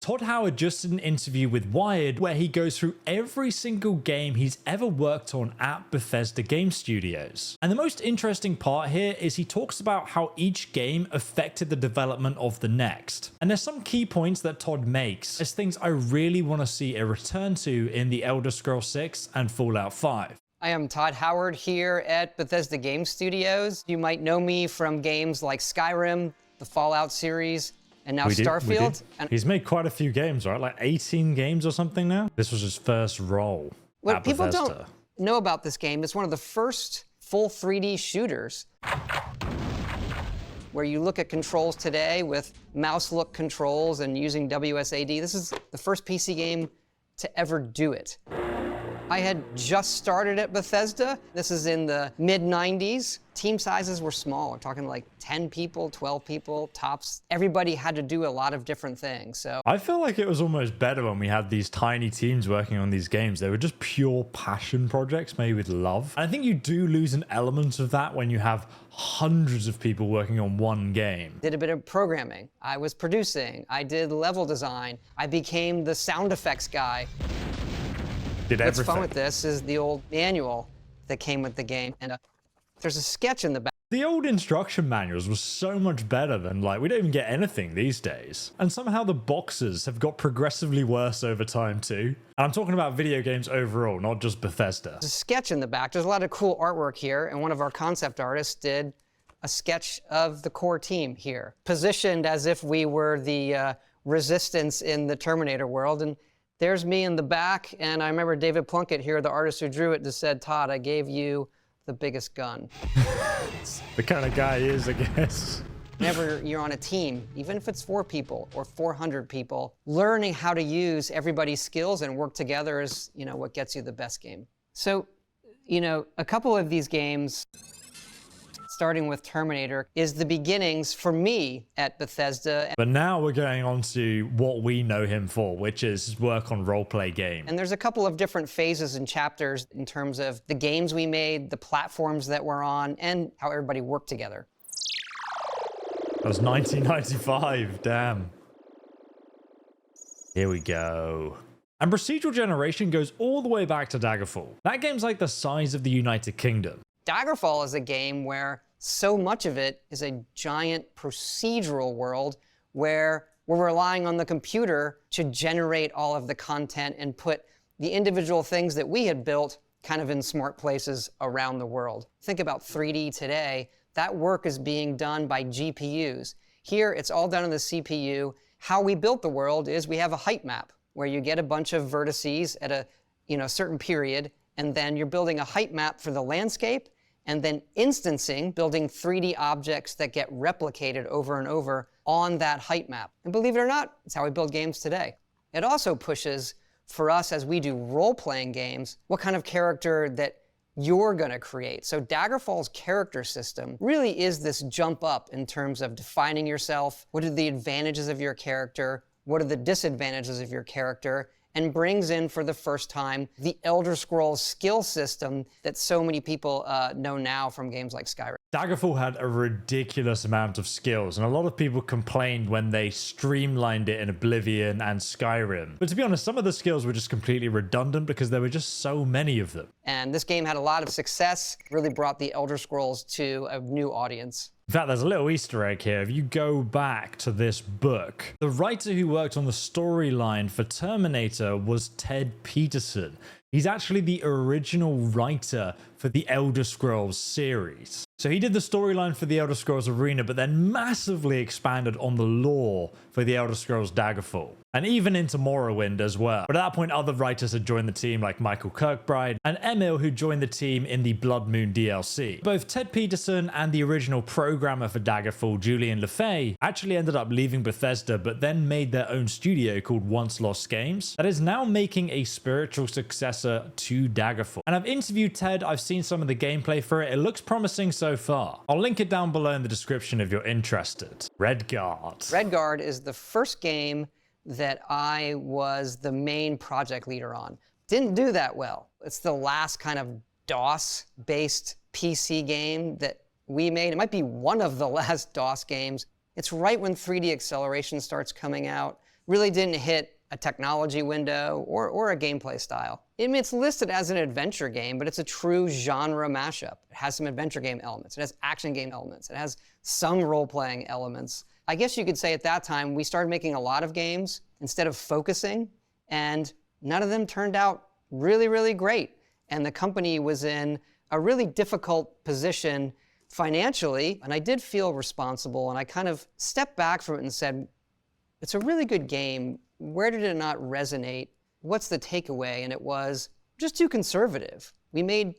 Todd Howard just did an interview with Wired where he goes through every single game he's ever worked on at Bethesda Game Studios. And the most interesting part here is he talks about how each game affected the development of the next. And there's some key points that Todd makes as things I really want to see a return to in the Elder Scrolls 6 and Fallout 5. I am Todd Howard here at Bethesda Game Studios. You might know me from games like Skyrim, the Fallout series, and now Starfield. And he's made quite a few games, right? Like 18 games or something now? This was his first role What people don't know about this game, it's one of the first full 3D shooters where you look at controls today with mouse look controls and using WSAD. This is the first PC game to ever do it. I had just started at Bethesda. This is in the mid-90s. Team sizes were small. We're talking like 10 people, 12 people, tops. Everybody had to do a lot of different things. So I feel like it was almost better when we had these tiny teams working on these games. They were just pure passion projects made with love. And I think you do lose an element of that when you have hundreds of people working on one game. Did a bit of programming. I was producing. I did level design. I became the sound effects guy. What's fun with this is the old manual that came with the game, and there's a sketch in the back. The old instruction manuals was so much better than, like, we don't even get anything these days. And somehow the boxes have got progressively worse over time too. And I'm talking about video games overall, not just Bethesda. There's a sketch in the back. There's a lot of cool artwork here, and one of our concept artists did a sketch of the core team here, positioned as if we were the resistance in the Terminator world. And there's me in the back, and I remember David Plunkett here, the artist who drew it, just said, "Todd, I gave you the biggest gun." The kind of guy he is, I guess. Whenever you're on a team, even if it's 4 people or 400 people, learning how to use everybody's skills and work together is, what gets you the best game. So, a couple of these games, starting with Terminator, is the beginnings for me at Bethesda. But now we're going on to what we know him for, which is his work on role-play games. And there's a couple of different phases and chapters in terms of the games we made, the platforms that we're on, and how everybody worked together. That was 1995, damn. Here we go. And procedural generation goes all the way back to Daggerfall. That game's like the size of the United Kingdom. Daggerfall is a game where so much of it is a giant procedural world where we're relying on the computer to generate all of the content and put the individual things that we had built kind of in smart places around the world. Think about 3D today. That work is being done by GPUs. Here, it's all done on the CPU. How we built the world is we have a height map where you get a bunch of vertices at a certain period, and then you're building a height map for the landscape, and then instancing, building 3D objects that get replicated over and over on that height map. And believe it or not, it's how we build games today. It also pushes, for us as we do role-playing games, what kind of character that you're gonna create. So Daggerfall's character system really is this jump up in terms of defining yourself, what are the advantages of your character, what are the disadvantages of your character, and brings in for the first time the Elder Scrolls skill system that so many people know now from games like Skyrim. Daggerfall had a ridiculous amount of skills, and a lot of people complained when they streamlined it in Oblivion and Skyrim. But to be honest, some of the skills were just completely redundant because there were just so many of them. And this game had a lot of success, really brought the Elder Scrolls to a new audience. In fact, there's a little Easter egg here. If you go back to this book, the writer who worked on the storyline for Terminator was Ted Peterson. He's actually the original writer for the Elder Scrolls series. So he did the storyline for the Elder Scrolls Arena, but then massively expanded on the lore for the Elder Scrolls Daggerfall, and even into Morrowind as well. But at that point, other writers had joined the team, like Michael Kirkbride and Emil, who joined the team in the Blood Moon DLC. Both Ted Peterson and the original programmer for Daggerfall, Julian LeFay, actually ended up leaving Bethesda, but then made their own studio called Once Lost Games that is now making a spiritual successor to Daggerfall. And I've interviewed Ted, I've seen some of the gameplay for it. It looks promising so far. I'll link it down below in the description if you're interested. Redguard. Redguard is the first game that I was the main project leader on. Didn't do that well. It's the last kind of DOS-based PC game that we made. It might be one of the last DOS games. It's right when 3D acceleration starts coming out. really didn't hit a technology window or a gameplay style. I mean, it's listed as an adventure game, but it's a true genre mashup. It has some adventure game elements. It has action game elements. It has some role-playing elements. I guess you could say at that time, we started making a lot of games instead of focusing, and none of them turned out really, really great. And the company was in a really difficult position financially, and I did feel responsible, and I kind of stepped back from it and said, it's a really good game. Where did it not resonate? What's the takeaway? And it was just too conservative. We made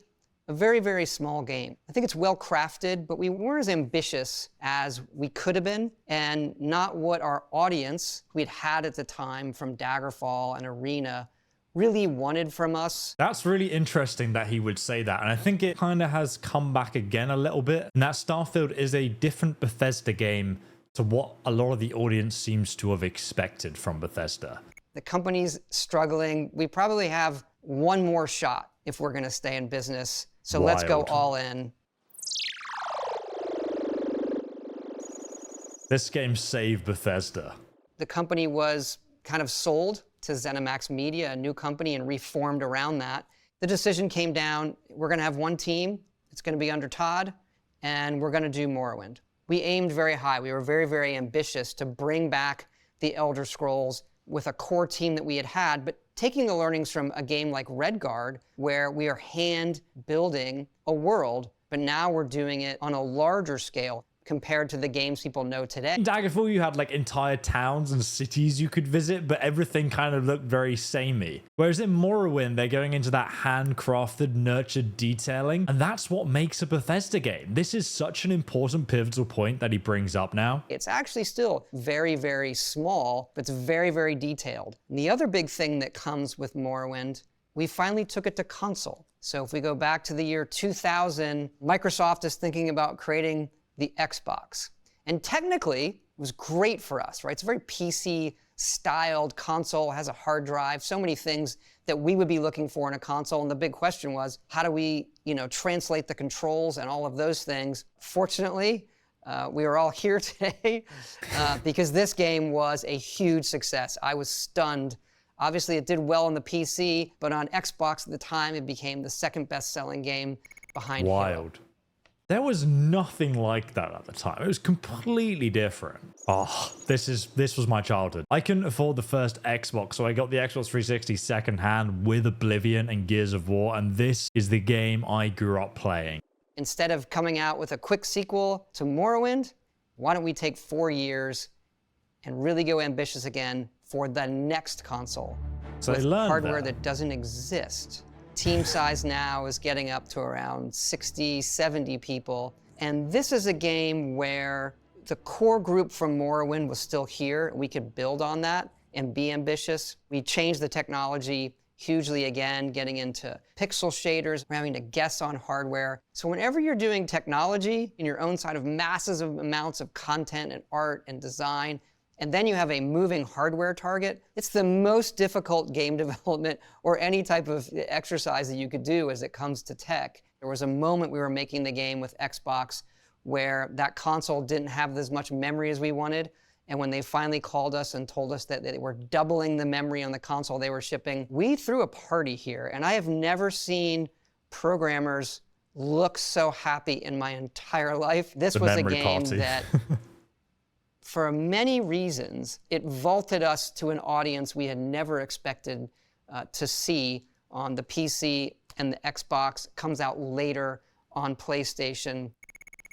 a very, very small game. I think it's well crafted, but we weren't as ambitious as we could have been, and not what our audience we'd had at the time from Daggerfall and Arena really wanted from us. That's really interesting that he would say that, and I think it kind of has come back again a little bit, and that Starfield is a different Bethesda game to what a lot of the audience seems to have expected from Bethesda. The company's struggling. We probably have one more shot if we're going to stay in business. So let's go all in. This game saved Bethesda. The company was kind of sold to ZeniMax Media, a new company, and reformed around that. The decision came down, we're going to have one team. It's going to be under Todd, and we're going to do Morrowind. We aimed very high. We were very, very ambitious to bring back the Elder Scrolls with a core team that we had, but taking the learnings from a game like Redguard, where we are hand building a world, but now we're doing it on a larger scale compared to the games people know today. In Daggerfall, you had like entire towns and cities you could visit, but everything kind of looked very samey. Whereas in Morrowind, they're going into that handcrafted, nurtured detailing, and that's what makes a Bethesda game. This is such an important pivotal point that he brings up now. It's actually still very, very small, but it's very, very detailed. And the other big thing that comes with Morrowind, we finally took it to console. So if we go back to the year 2000, Microsoft is thinking about creating the Xbox. And technically, it was great for us, right? It's a very PC-styled console, has a hard drive, so many things that we would be looking for in a console. And the big question was, how do we, translate the controls and all of those things? Fortunately, we are all here today because this game was a huge success. I was stunned. Obviously, it did well on the PC, but on Xbox at the time, it became the second best-selling game behind Halo. Wild. There was nothing like that at the time. It was completely different. Oh, this was my childhood. I couldn't afford the first Xbox, so I got the Xbox 360 secondhand with Oblivion and Gears of War, and this is the game I grew up playing. Instead of coming out with a quick sequel to Morrowind, why don't we take 4 years and really go ambitious again for the next console? So with they learned hardware that doesn't exist. Team size now is getting up to around 60, 70 people. And this is a game where the core group from Morrowind was still here. We could build on that and be ambitious. We changed the technology hugely again, getting into pixel shaders, having to guess on hardware. So whenever you're doing technology in your own side of massive amounts of content and art and design, and then you have a moving hardware target, it's the most difficult game development or any type of exercise that you could do as it comes to tech. There was a moment we were making the game with Xbox where that console didn't have as much memory as we wanted. And when they finally called us and told us that they were doubling the memory on the console they were shipping, we threw a party here. And I have never seen programmers look so happy in my entire life. This was a game that for many reasons, it vaulted us to an audience we had never expected to see on the PC and the Xbox. It comes out later on PlayStation.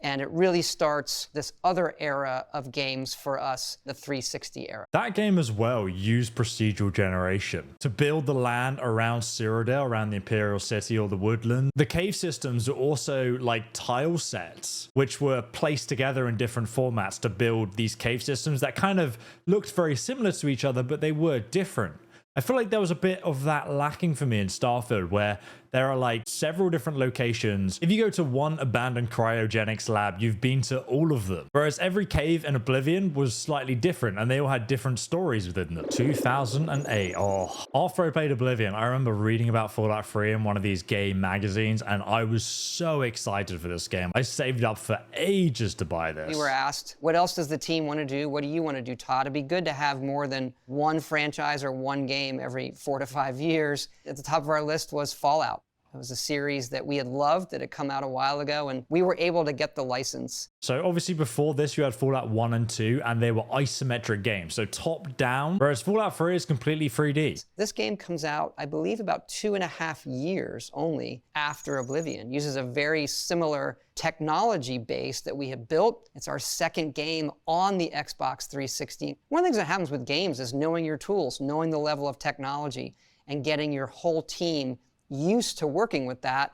And it really starts this other era of games for us, the 360 era. That game as well used procedural generation to build the land around Cyrodiil, around the Imperial City or the woodland. The cave systems are also like tile sets, which were placed together in different formats to build these cave systems that kind of looked very similar to each other, but they were different. I feel like there was a bit of that lacking for me in Starfield, where there are like several different locations. If you go to one abandoned cryogenics lab, you've been to all of them. Whereas every cave in Oblivion was slightly different and they all had different stories within them. 2008. Oh, after I played Oblivion, I remember reading about Fallout 3 in one of these game magazines and I was so excited for this game. I saved up for ages to buy this. We were asked, what else does the team want to do? What do you want to do, Todd? It'd be good to have more than one franchise or one game every 4 to 5 years. At the top of our list was Fallout. It was a series that we had loved, that had come out a while ago, and we were able to get the license. So obviously before this, you had Fallout 1 and 2, and they were isometric games, so top down, whereas Fallout 3 is completely 3D. This game comes out, I believe, about 2.5 years only after Oblivion. Uses a very similar technology base that we have built. It's our second game on the Xbox 360. One of the things that happens with games is knowing your tools, knowing the level of technology, and getting your whole team used to working with that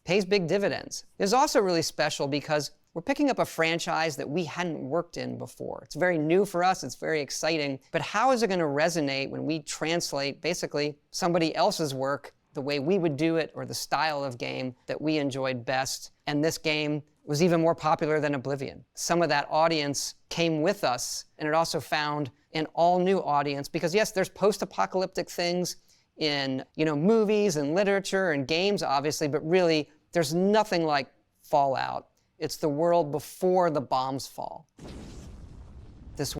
pays big dividends. It's also really special because we're picking up a franchise that we hadn't worked in before. It's very new for us, it's very exciting, but how is it going to resonate when we translate basically somebody else's work the way we would do it or the style of game that we enjoyed best? And this game was even more popular than Oblivion. Some of that audience came with us, and it also found an all-new audience because yes, there's post-apocalyptic things in movies and literature and games, obviously, but really there's nothing like Fallout. It's the world before the bombs fall.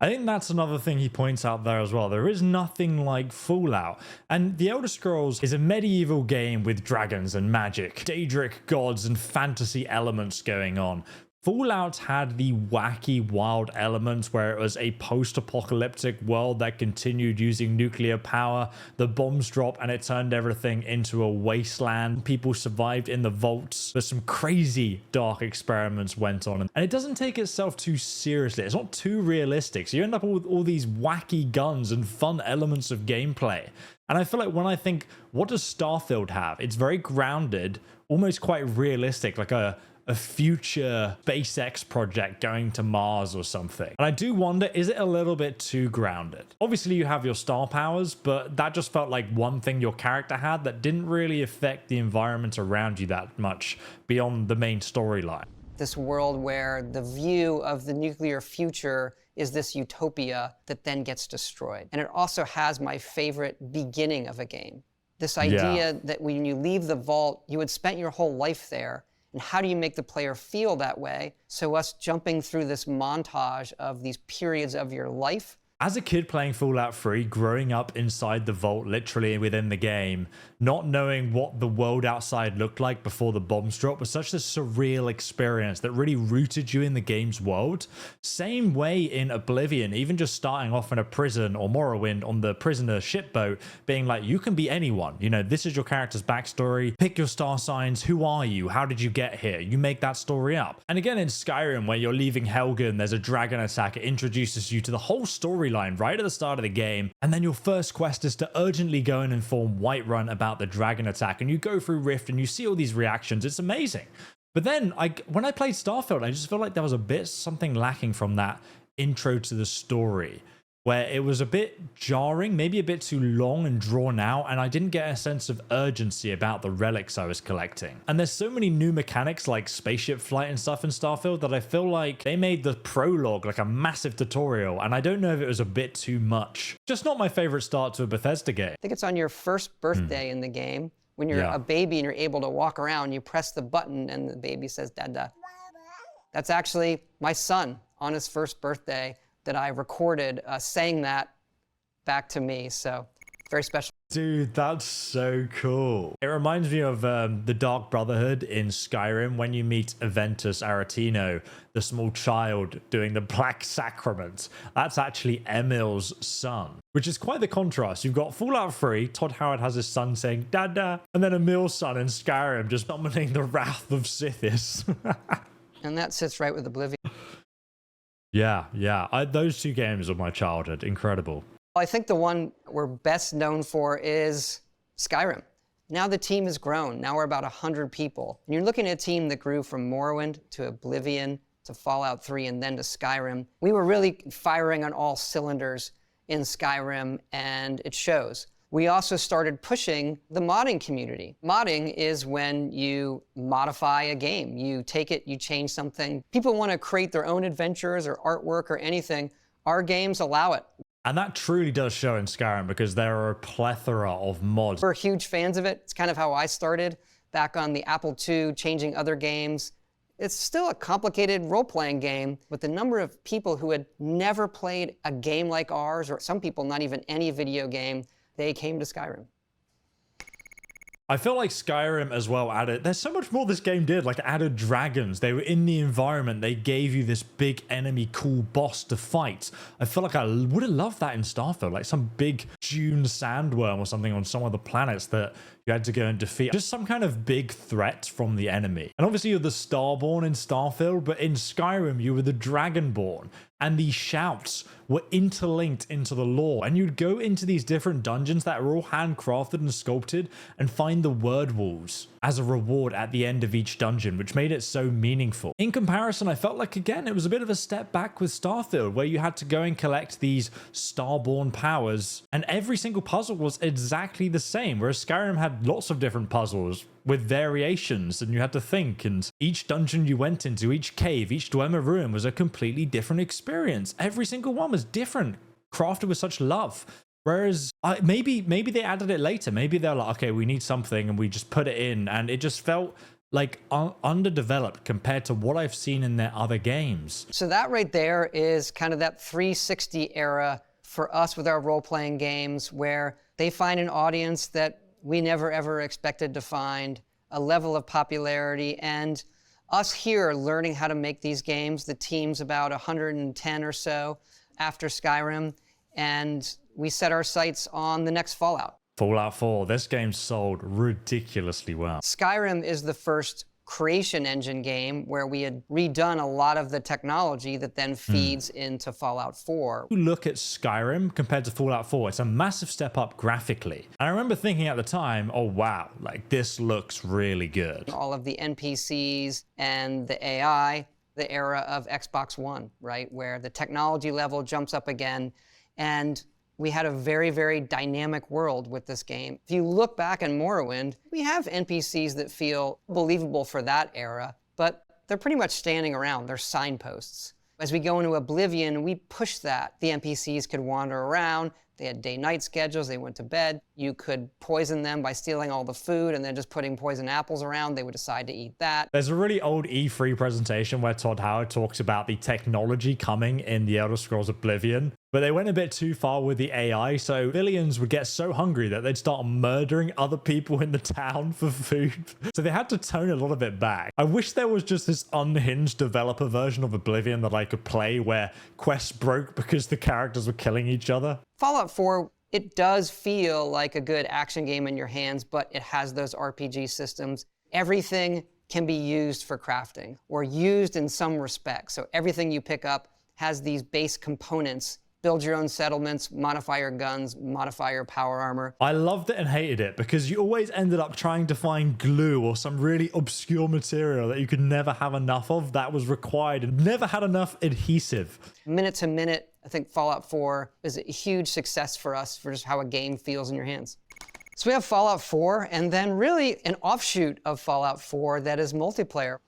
I think that's another thing he points out there as well. There is nothing like Fallout. And The Elder Scrolls is a medieval game with dragons and magic, Daedric gods and fantasy elements going on. Fallout had the wacky, wild elements where it was a post-apocalyptic world that continued using nuclear power. The bombs dropped and it turned everything into a wasteland. People survived in the vaults. There's some crazy dark experiments went on. And it doesn't take itself too seriously. It's not too realistic. So you end up with all these wacky guns and fun elements of gameplay. And I feel like when I think, what does Starfield have? It's very grounded, almost quite realistic, like a future SpaceX project going to Mars or something. And I do wonder, is it a little bit too grounded? Obviously you have your star powers, but that just felt like one thing your character had that didn't really affect the environment around you that much beyond the main storyline. This world where the view of the nuclear future is this utopia that then gets destroyed. And it also has my favorite beginning of a game. This idea that when you leave the vault, you had spent your whole life there. And how do you make the player feel that way? So us jumping through this montage of these periods of your life. As a kid playing Fallout 3, growing up inside the vault, literally within the game, not knowing what the world outside looked like before the bombs dropped was such a surreal experience that really rooted you in the game's world. Same way in Oblivion, even just starting off in a prison or Morrowind on the prisoner shipboat, being like, you can be anyone. This is your character's backstory. Pick your star signs. Who are you? How did you get here? You make that story up. And again, in Skyrim, where you're leaving Helgen, there's a dragon attack. It introduces you to the whole storyline right at the start of the game, and then your first quest is to urgently go and inform Whiterun about the dragon attack, and you go through Rift and you see all these reactions. It's amazing. But then when I played Starfield, I just felt like there was a bit something lacking from that intro to the story, where it was a bit jarring, maybe a bit too long and drawn out, and I didn't get a sense of urgency about the relics I was collecting. And there's so many new mechanics like spaceship flight and stuff in Starfield that I feel like they made the prologue like a massive tutorial, and I don't know if it was a bit too much. Just not my favorite start to a Bethesda game. I think it's on your first birthday in the game. When you're a baby and you're able to walk around, you press the button and the baby says, Dada. That's actually my son on his first birthday that I recorded saying that back to me. So very special. Dude, that's so cool. It reminds me of the Dark Brotherhood in Skyrim when you meet Aventus Aretino, the small child doing the Black Sacrament. That's actually Emil's son, which is quite the contrast. You've got Fallout 3, Todd Howard has his son saying Dada, and then Emil's son in Skyrim just summoning the wrath of Sithis. And that sits right with Oblivion. Yeah. Those two games of my childhood, incredible. I think the one we're best known for is Skyrim. Now the team has grown. Now we're about 100 people. And you're looking at a team that grew from Morrowind to Oblivion to Fallout 3 and then to Skyrim. We were really firing on all cylinders in Skyrim, and it shows. we also started pushing the modding community. Modding is when you modify a game. You take it, you change something. People want to create their own adventures or artwork or anything. Our games allow it. And that truly does show in Skyrim because there are a plethora of mods. We're huge fans of it. It's kind of how I started back on the Apple II, changing other games. It's still a complicated role-playing game, with the number of people who had never played a game like ours, or some people not even any video game, they came to Skyrim. I feel like Skyrim as well there's so much more this game did, like added dragons. They were in the environment. They gave you this big enemy, cool boss to fight. I feel like I would have loved that in Starfield, like some big Dune sandworm or something on some of the planets that you had to go and defeat. Just some kind of big threat from the enemy. And obviously you're the Starborn in Starfield, but in Skyrim you were the Dragonborn. And these shouts were interlinked into the lore. And you'd go into these different dungeons that are all handcrafted and sculpted and find the word walls as a reward at the end of each dungeon, which made it so meaningful. In comparison, I felt like, again, it was a bit of a step back with Starfield, where you had to go and collect these Starborn powers, and every single puzzle was exactly the same, whereas Skyrim had lots of different puzzles with variations, and you had to think, and each dungeon you went into, each cave, each Dwemer ruin was a completely different experience. Every single one was different, crafted with such love. Whereas maybe they added it later. Maybe they're like, okay, we need something, and we just put it in, and it just felt like underdeveloped compared to what I've seen in their other games. So that right there is kind of that 360 era for us with our role-playing games, where they find an audience that we never ever expected to find, a level of popularity, and us here learning how to make these games. The team's about 110 or so after Skyrim, and we set our sights on the next Fallout. Fallout 4, this game sold ridiculously well. Skyrim is the first creation engine game where we had redone a lot of the technology that then feeds into Fallout 4. You look at Skyrim compared to Fallout 4, it's a massive step up graphically. And I remember thinking at the time, oh wow, like this looks really good. All of the NPCs and the AI, the era of Xbox One, right? Where the technology level jumps up again, and we had a very, very dynamic world with this game. If you look back in Morrowind, we have NPCs that feel believable for that era, but they're pretty much standing around. They're signposts. As we go into Oblivion, we push that. The NPCs could wander around. They had day-night schedules. They went to bed. You could poison them by stealing all the food and then just putting poison apples around. They would decide to eat that. There's a really old E3 presentation where Todd Howard talks about the technology coming in the Elder Scrolls Oblivion, but they went a bit too far with the AI, so villains would get so hungry that they'd start murdering other people in the town for food. So they had to tone a little bit back. I wish there was just this unhinged developer version of Oblivion that I could play where quests broke because the characters were killing each other. Fallout 4, it does feel like a good action game in your hands, but it has those RPG systems. Everything can be used for crafting or used in some respect. So everything you pick up has these base components. Build your own settlements, modify your guns, modify your power armor. I loved it and hated it because you always ended up trying to find glue or some really obscure material that you could never have enough of that was required and never had enough adhesive. Minute to minute, I think Fallout 4 is a huge success for us for just how a game feels in your hands. So we have Fallout 4, and then really an offshoot of Fallout 4 that is multiplayer.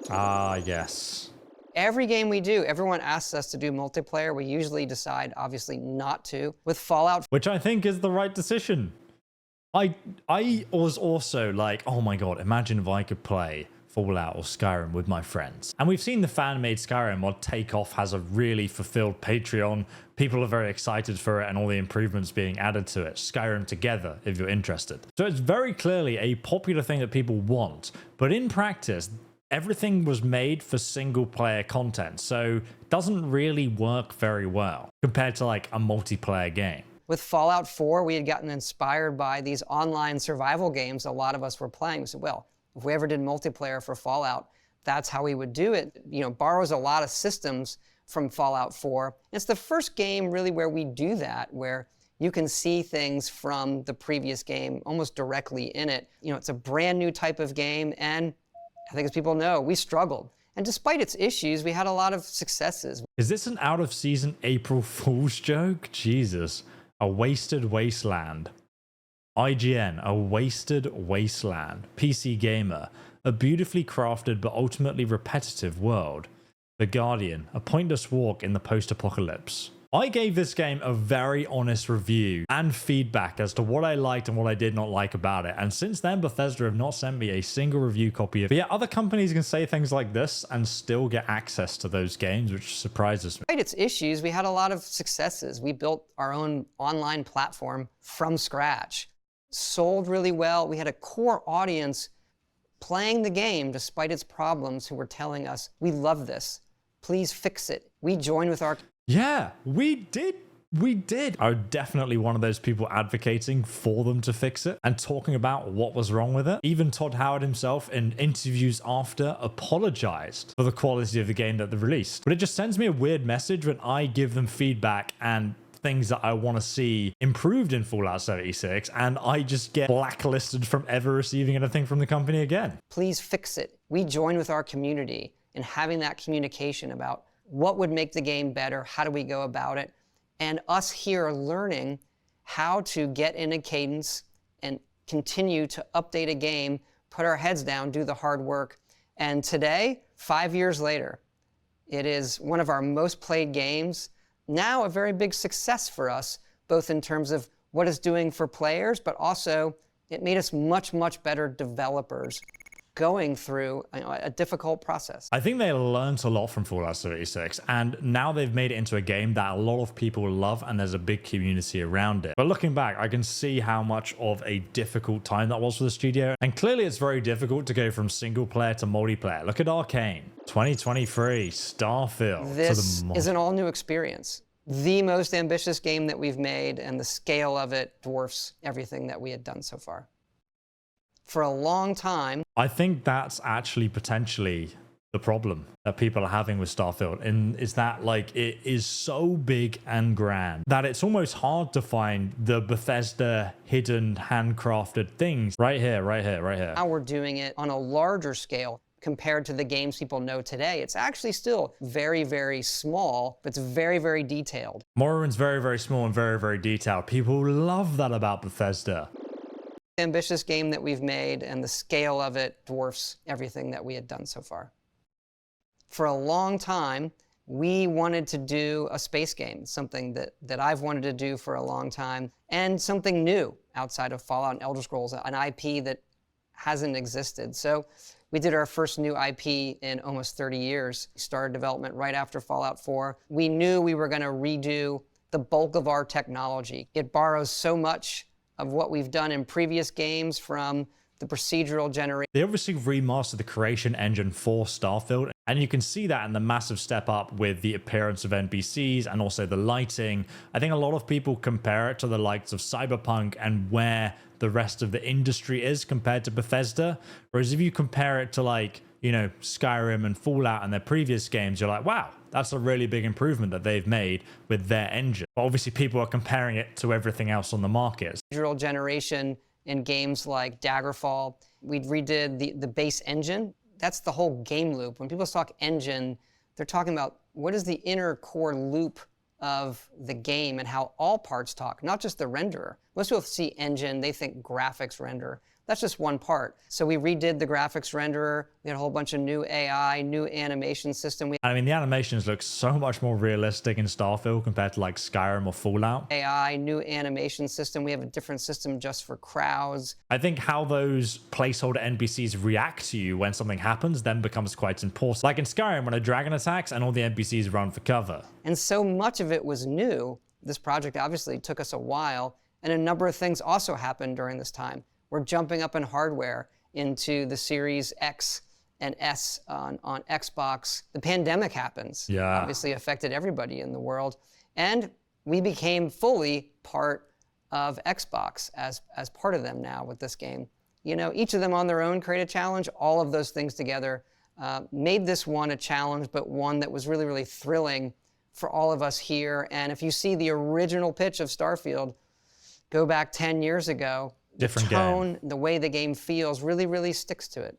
Ah, yes. Every game we do, everyone asks us to do multiplayer. We usually decide, obviously, not to. With Fallout, which I think is the right decision. I was also like, oh my god, imagine if I could play Fallout or Skyrim with my friends. And we've seen the fan-made Skyrim mod take off, has a really fulfilled Patreon. People are very excited for it and all the improvements being added to it. Skyrim Together, if you're interested. So it's very clearly a popular thing that people want. But in practice, everything was made for single-player content. So it doesn't really work very well compared to like a multiplayer game. With Fallout 4, we had gotten inspired by these online survival games a lot of us were playing. We said, well, if we ever did multiplayer for Fallout, that's how we would do it. You know, borrows a lot of systems from Fallout 4. It's the first game really where we do that, where you can see things from the previous game almost directly in it. You know, it's a brand new type of game, and I think as people know, we struggled. And despite its issues, we had a lot of successes. Is this an out of season April Fool's joke? Jesus. A wasted wasteland. IGN, a wasted wasteland. PC Gamer, a beautifully crafted but ultimately repetitive world. The Guardian, a pointless walk in the post-apocalypse. I gave this game a very honest review and feedback as to what I liked and what I did not like about it. And since then, Bethesda have not sent me a single review copy of it. But yeah, other companies can say things like this and still get access to those games, which surprises me. Despite its issues, we had a lot of successes. We built our own online platform from scratch. Sold really well. We had a core audience playing the game despite its problems who were telling us, we love this. Please fix it. We joined with our... Yeah, we did. We did. I'm definitely one of those people advocating for them to fix it and talking about what was wrong with it. Even Todd Howard himself in interviews after apologized for the quality of the game that they released. But it just sends me a weird message when I give them feedback and things that I want to see improved in Fallout 76, and I just get blacklisted from ever receiving anything from the company again. Please fix it. We joined with our community in having that communication about what would make the game better, how do we go about it, and us here learning how to get in a cadence and continue to update a game, put our heads down, do the hard work. And today, 5 years later, it is one of our most played games. Now a very big success for us, both in terms of what it's doing for players, but also it made us much, much better developers going through a difficult process. I think they learned a lot from Fallout 76, and now they've made it into a game that a lot of people love, and there's a big community around it. But looking back, I can see how much of a difficult time that was for the studio, and clearly it's very difficult to go from single player to multiplayer. Look at Arcane, 2023, Starfield. This is an all-new experience. The most ambitious game that we've made, and the scale of it dwarfs everything that we had done so far. For a long time. I think that's actually potentially the problem that people are having with Starfield, and is that like it is so big and grand that it's almost hard to find the Bethesda hidden handcrafted things right here. Now we're doing it on a larger scale compared to the games people know today. It's actually still very, very small, but it's very, very detailed. Morrowind's very, very small and very, very detailed. People love that about Bethesda. Ambitious game that we've made, and the scale of it dwarfs everything that we had done so far. For a long time, we wanted to do a space game, something that I've wanted to do for a long time, and something new outside of Fallout and Elder Scrolls, an IP that hasn't existed. So we did our first new IP in almost 30 years. We started development right after Fallout 4. We knew we were going to redo the bulk of our technology. It borrows so much of what we've done in previous games from the procedural generation. They obviously remastered the creation engine for Starfield, and you can see that in the massive step up with the appearance of NPCs and also the lighting. I think a lot of people compare it to the likes of Cyberpunk and where the rest of the industry is compared to Bethesda. Whereas if you compare it to, like, you know, Skyrim and Fallout and their previous games, you're like, wow, that's a really big improvement that they've made with their engine. But obviously people are comparing it to everything else on the market. Procedural generation in games like Daggerfall, we redid the base engine. That's the whole game loop. When people talk engine, they're talking about what is the inner core loop of the game and how all parts talk, not just the renderer. Most people see engine, they think graphics renderer. That's just one part. So we redid the graphics renderer. We had a whole bunch of new AI, new animation system. I mean, the animations look so much more realistic in Starfield compared to like Skyrim or Fallout. AI, new animation system. We have a different system just for crowds. I think how those placeholder NPCs react to you when something happens then becomes quite important. Like in Skyrim, when a dragon attacks and all the NPCs run for cover. And so much of it was new. This project obviously took us a while, and a number of things also happened during this time. We're jumping up in hardware into the Series X and S on Xbox. The pandemic happens. Yeah. Obviously affected everybody in the world. And we became fully part of Xbox as part of them now with this game. You know, each of them on their own create a challenge. All of those things together made this one a challenge, but one that was really, really thrilling for all of us here. And if you see the original pitch of Starfield, go back 10 years ago, different the tone, game. the way the game feels really, really sticks to it.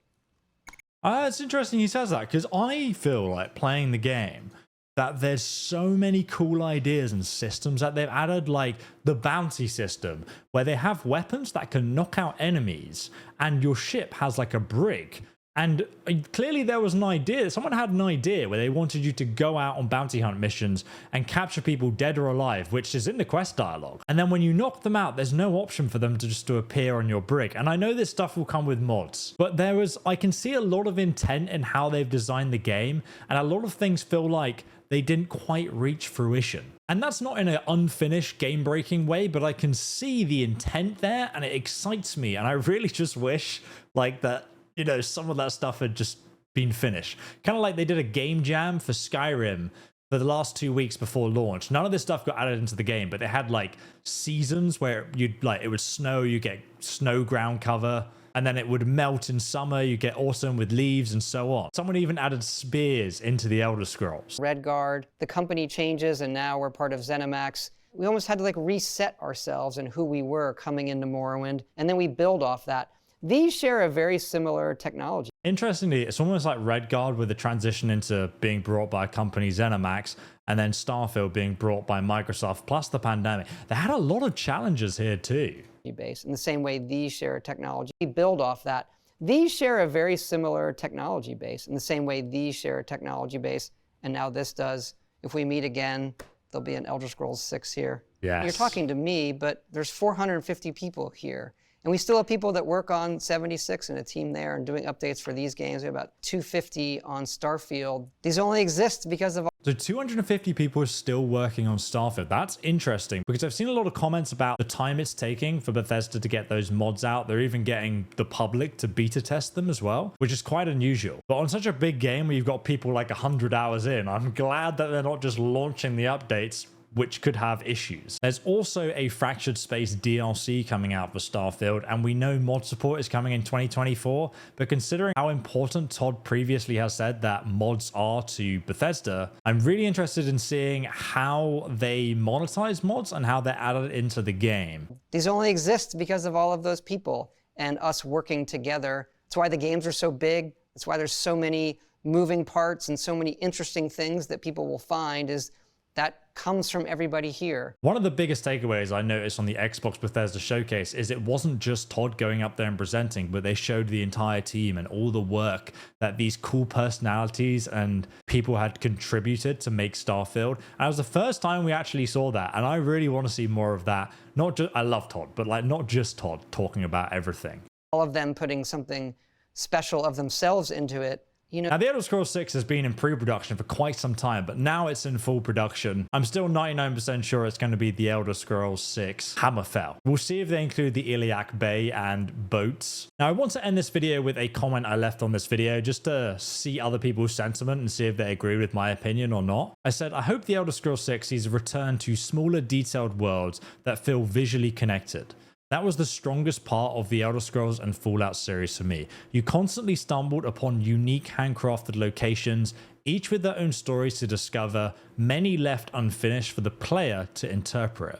It's interesting he says that, because I feel like playing the game that there's so many cool ideas and systems that they've added, like the bounty system, where they have weapons that can knock out enemies, and your ship has like a brig. And clearly there was an idea, someone had an idea where they wanted you to go out on bounty hunt missions and capture people dead or alive, which is in the quest dialogue. And then when you knock them out, there's no option for them to just to appear on your brig. And I know this stuff will come with mods, but I can see a lot of intent in how they've designed the game, and a lot of things feel like they didn't quite reach fruition. And that's not in an unfinished game-breaking way, but I can see the intent there, and it excites me. And I really just wish like that, you know, some of that stuff had just been finished. Kind of like they did a game jam for Skyrim for the last 2 weeks before launch. None of this stuff got added into the game, but they had like seasons where it would snow, you get snow ground cover, and then it would melt in summer, you get autumn with leaves and so on. Someone even added spears into the Elder Scrolls. Redguard, the company changes, and now we're part of ZeniMax. We almost had to like reset ourselves and who we were coming into Morrowind, and then we build off that. These share a very similar technology. Interestingly, it's almost like Redguard with the transition into being brought by a company, ZeniMax, and then Starfield being brought by Microsoft, plus the pandemic. They had a lot of challenges here too. Base. In the same way these share a technology, we build off that. These share a very similar technology base. In the same way these share a technology base, and now this does. If we meet again, there'll be an Elder Scrolls 6 here. Yes. You're talking to me, but there's 450 people here. And we still have people that work on 76 and a team there and doing updates for these games. We have about 250 on Starfield. These only exist because of... So 250 people are still working on Starfield. That's interesting, because I've seen a lot of comments about the time it's taking for Bethesda to get those mods out. They're even getting the public to beta test them as well, which is quite unusual. But on such a big game where you've got people like 100 hours in, I'm glad that they're not just launching the updates, which could have issues. There's also a Fractured Space DLC coming out for Starfield, and we know mod support is coming in 2024, but considering how important Todd previously has said that mods are to Bethesda, I'm really interested in seeing how they monetize mods and how they're added into the game. These only exist because of all of those people and us working together. That's why the games are so big. That's why there's so many moving parts and so many interesting things that people will find is that comes from everybody here. One of the biggest takeaways I noticed on the Xbox Bethesda showcase is it wasn't just Todd going up there and presenting, but they showed the entire team and all the work that these cool personalities and people had contributed to make Starfield. And it was the first time we actually saw that, and I really want to see more of that. Not just, I love Todd, but like not just Todd talking about everything. All of them putting something special of themselves into it. You know, now, The Elder Scrolls 6 has been in pre-production for quite some time, but now it's in full production. I'm still 99% sure it's going to be The Elder Scrolls 6 Hammerfell. We'll see if they include the Iliac Bay and boats. Now, I want to end this video with a comment I left on this video just to see other people's sentiment and see if they agree with my opinion or not. I said, I hope The Elder Scrolls 6 sees a return to smaller, detailed worlds that feel visually connected. That was the strongest part of the Elder Scrolls and Fallout series for me. You constantly stumbled upon unique handcrafted locations, each with their own stories to discover, many left unfinished for the player to interpret.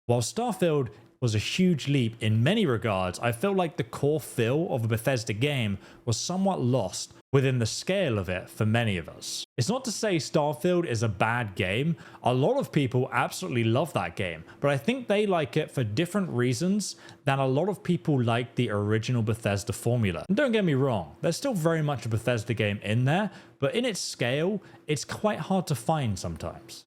While Starfield was a huge leap in many regards, I felt like the core feel of a Bethesda game was somewhat lost within the scale of it for many of us. It's not to say Starfield is a bad game. A lot of people absolutely love that game, but I think they like it for different reasons than a lot of people like the original Bethesda formula. And don't get me wrong, there's still very much a Bethesda game in there, but in its scale, it's quite hard to find sometimes.